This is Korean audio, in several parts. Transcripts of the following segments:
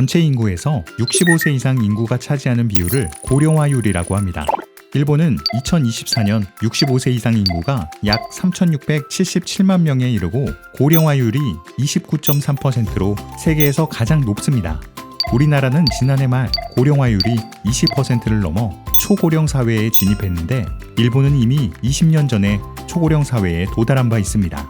전체 인구에서 65세 이상 인구가 차지하는 비율을 고령화율이라고 합니다. 일본은 2024년 65세 이상 인구가 약 3,677만 명에 이르고 고령화율이 29.3%로 세계에서 가장 높습니다. 우리나라는 지난해 말 고령화율이 20%를 넘어 초고령 사회에 진입했는데 일본은 이미 20년 전에 초고령 사회에 도달한 바 있습니다.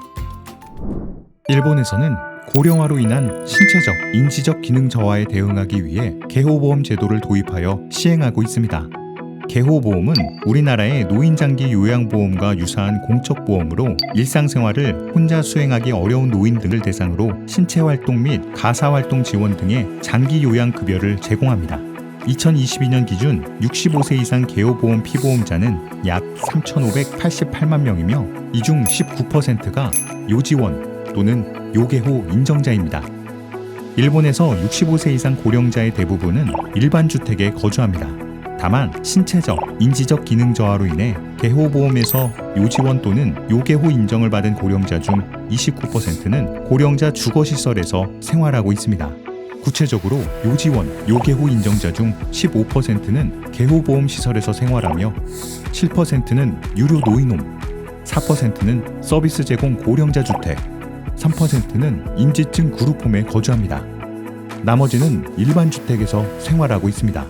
일본에서는 고령화로 인한 신체적, 인지적 기능 저하에 대응하기 위해 개호보험 제도를 도입하여 시행하고 있습니다. 개호보험은 우리나라의 노인장기 요양보험과 유사한 공적보험으로 일상생활을 혼자 수행하기 어려운 노인 등을 대상으로 신체활동 및 가사활동 지원 등의 장기 요양급여를 제공합니다. 2022년 기준 65세 이상 개호보험 피보험자는 약 3,588만 명이며 이 중 19%가 요지원 또는 요개호 인정자입니다. 일본에서 65세 이상 고령자의 대부분은 일반 주택에 거주합니다. 다만 신체적, 인지적 기능 저하로 인해 개호보험에서 요지원 또는 요개호 인정을 받은 고령자 중 29%는 고령자 주거시설에서 생활하고 있습니다. 구체적으로 요지원, 요개호 인정자 중 15%는 개호보험 시설에서 생활하며 7%는 유료 노인홈, 4%는 서비스 제공 고령자 주택, 3%는 임지증 그룹홈에 거주합니다. 나머지는 일반 주택에서 생활하고 있습니다.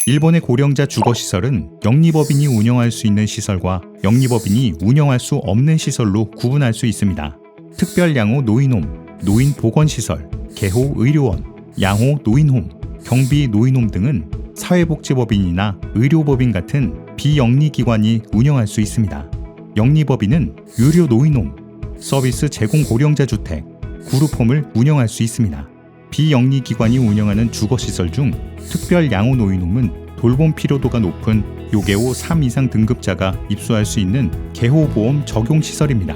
일본의 고령자 주거시설은 영리법인이 운영할 수 있는 시설과 영리법인이 운영할 수 없는 시설로 구분할 수 있습니다. 특별양호 노인홈, 노인보건시설, 개호의료원, 양호 노인홈, 경비 노인홈 등은 사회복지법인이나 의료법인 같은 비영리기관이 운영할 수 있습니다. 영리법인은 유료 노인홈, 서비스 제공 고령자 주택, 그룹홈을 운영할 수 있습니다. 비영리기관이 운영하는 주거시설 중 특별 양호 노인홈은 돌봄 필요도가 높은 요개호 3 이상 등급자가 입소할 수 있는 개호보험 적용시설입니다.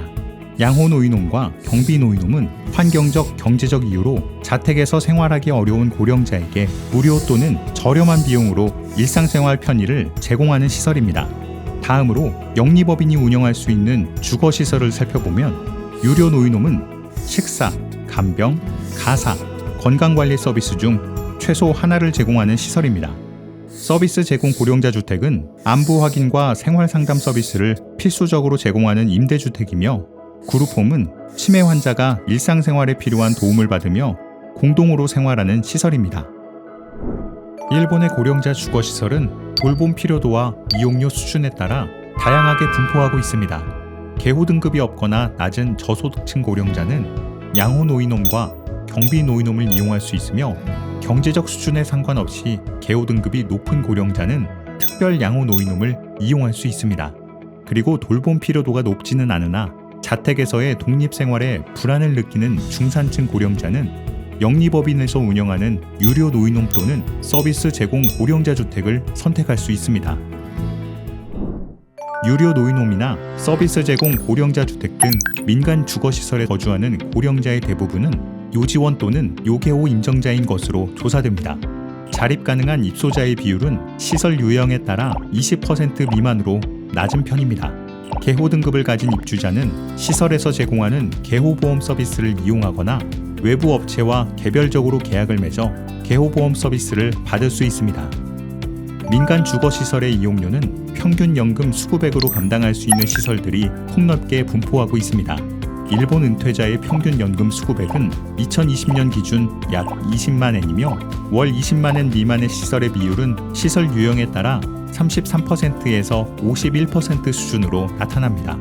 양호 노인홈과 경비 노인홈은 환경적, 경제적 이유로 자택에서 생활하기 어려운 고령자에게 무료 또는 저렴한 비용으로 일상생활 편의를 제공하는 시설입니다. 다음으로 영리법인이 운영할 수 있는 주거시설을 살펴보면 유료 노인홈은 식사, 간병, 가사, 건강관리 서비스 중 최소 하나를 제공하는 시설입니다. 서비스 제공 고령자 주택은 안부 확인과 생활상담 서비스를 필수적으로 제공하는 임대주택이며 그룹홈은 치매 환자가 일상생활에 필요한 도움을 받으며 공동으로 생활하는 시설입니다. 일본의 고령자 주거시설은 돌봄 필요도와 이용료 수준에 따라 다양하게 분포하고 있습니다. 개호 등급이 없거나 낮은 저소득층 고령자는 양호 노인홈과 경비 노인홈을 이용할 수 있으며 경제적 수준에 상관없이 개호 등급이 높은 고령자는 특별 양호 노인홈을 이용할 수 있습니다. 그리고 돌봄 필요도가 높지는 않으나 자택에서의 독립생활에 불안을 느끼는 중산층 고령자는 영리법인에서 운영하는 유료 노인홈 또는 서비스 제공 고령자 주택을 선택할 수 있습니다. 유료 노인홈이나 서비스 제공 고령자 주택 등 민간 주거시설에 거주하는 고령자의 대부분은 요지원 또는 요개호 인정자인 것으로 조사됩니다. 자립 가능한 입소자의 비율은 시설 유형에 따라 20% 미만으로 낮은 편입니다. 개호 등급을 가진 입주자는 시설에서 제공하는 개호보험 서비스를 이용하거나 외부 업체와 개별적으로 계약을 맺어 개호보험 서비스를 받을 수 있습니다. 민간 주거시설의 이용료는 평균 연금 수급액으로 감당할 수 있는 시설들이 폭넓게 분포하고 있습니다. 일본 은퇴자의 평균 연금 수급액은 2020년 기준 약 20만 엔이며 월 20만 엔 미만의 시설의 비율은 시설 유형에 따라 33%에서 51% 수준으로 나타납니다.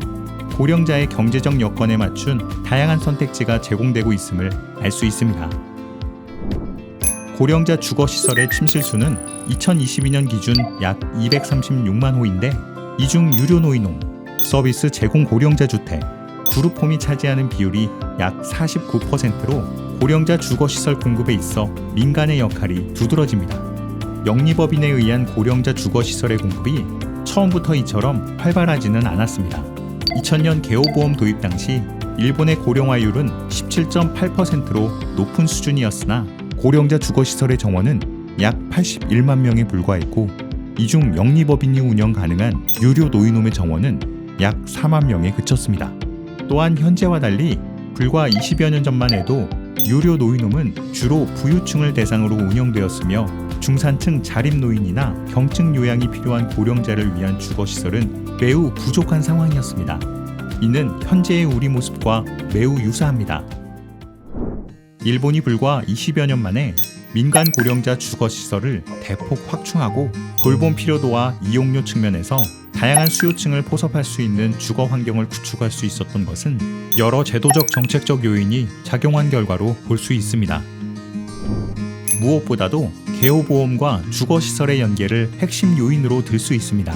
고령자의 경제적 여건에 맞춘 다양한 선택지가 제공되고 있음을 알 수 있습니다. 고령자 주거시설의 침실수는 2022년 기준 약 236만 호인데 이 중 유료 노인홈, 서비스 제공 고령자 주택, 그룹홈이 차지하는 비율이 약 49%로 고령자 주거시설 공급에 있어 민간의 역할이 두드러집니다. 영리법인에 의한 고령자 주거시설의 공급이 처음부터 이처럼 활발하지는 않았습니다. 2000년 개호보험 도입 당시 일본의 고령화율은 17.8%로 높은 수준이었으나 고령자 주거시설의 정원은 약 81만 명에 불과했고 이 중 영리법인이 운영 가능한 유료 노인홈의 정원은 약 4만 명에 그쳤습니다. 또한 현재와 달리 불과 20여 년 전만 해도 유료 노인홈은 주로 부유층을 대상으로 운영되었으며 중산층 자립노인이나 경증 요양이 필요한 고령자를 위한 주거시설은 매우 부족한 상황이었습니다. 이는 현재의 우리 모습과 매우 유사합니다. 일본이 불과 20여 년 만에 민간 고령자 주거시설을 대폭 확충하고 돌봄 필요도와 이용료 측면에서 다양한 수요층을 포섭할 수 있는 주거 환경을 구축할 수 있었던 것은 여러 제도적 정책적 요인이 작용한 결과로 볼 수 있습니다. 무엇보다도 개호보험과 주거시설의 연계를 핵심 요인으로 들 수 있습니다.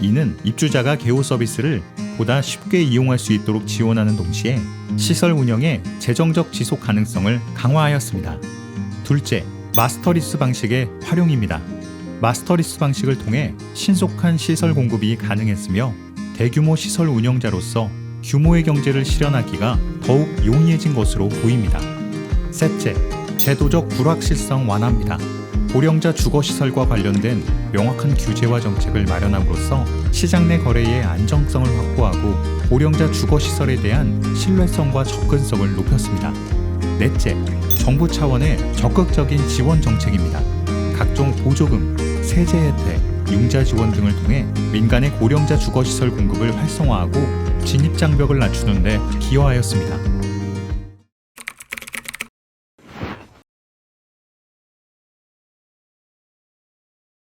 이는 입주자가 개호 서비스를 보다 쉽게 이용할 수 있도록 지원하는 동시에 시설 운영의 재정적 지속 가능성을 강화하였습니다. 둘째, 마스터리스 방식의 활용입니다. 마스터리스 방식을 통해 신속한 시설 공급이 가능했으며 대규모 시설 운영자로서 규모의 경제를 실현하기가 더욱 용이해진 것으로 보입니다. 셋째, 제도적 불확실성 완화입니다. 고령자 주거시설과 관련된 명확한 규제와 정책을 마련함으로써 시장 내 거래의 안정성을 확보하고 고령자 주거시설에 대한 신뢰성과 접근성을 높였습니다. 넷째, 정부 차원의 적극적인 지원 정책입니다. 각종 보조금, 세제 혜택, 융자 지원 등을 통해 민간의 고령자 주거시설 공급을 활성화하고 진입장벽을 낮추는 데 기여하였습니다.